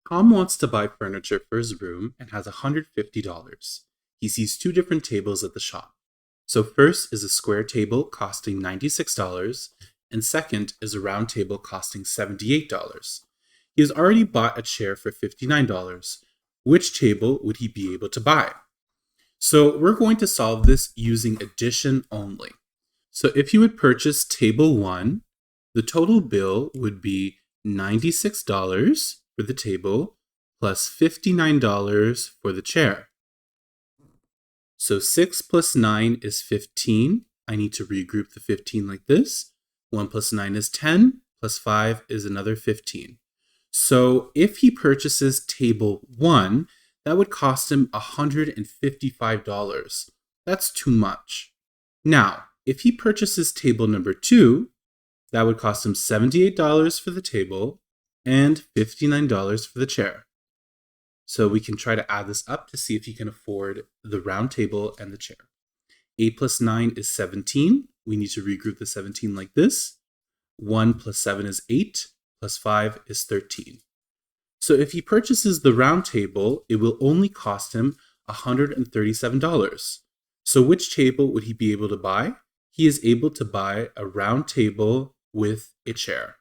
Tom wants to buy furniture for his room and has $150. He sees two different tables at the shop. So first is a square table costing $96, and second is a round table costing $78. He has already bought a chair for $59. Which table would he be able to buy? So we're going to solve this using addition only. So if you would purchase table 1, the total bill would be $96 for the table plus $59 for the chair. So 6 plus 9 is 15. I need to regroup the 15 like this. 1 plus 9 is 10, plus 5 is another 15. So if he purchases table 1, that would cost him $155. That's too much. Now, if he purchases table number 2, that would cost him $78 for the table and $59 for the chair. So we can try to add this up to see if he can afford the round table and the chair. 8 plus 9 is 17. We need to regroup the 17 like this. 1 plus 7 is 8, plus 5 is 13. So if he purchases the round table, it will only cost him $137. So which table would he be able to buy? He is able to buy a round table with a chair.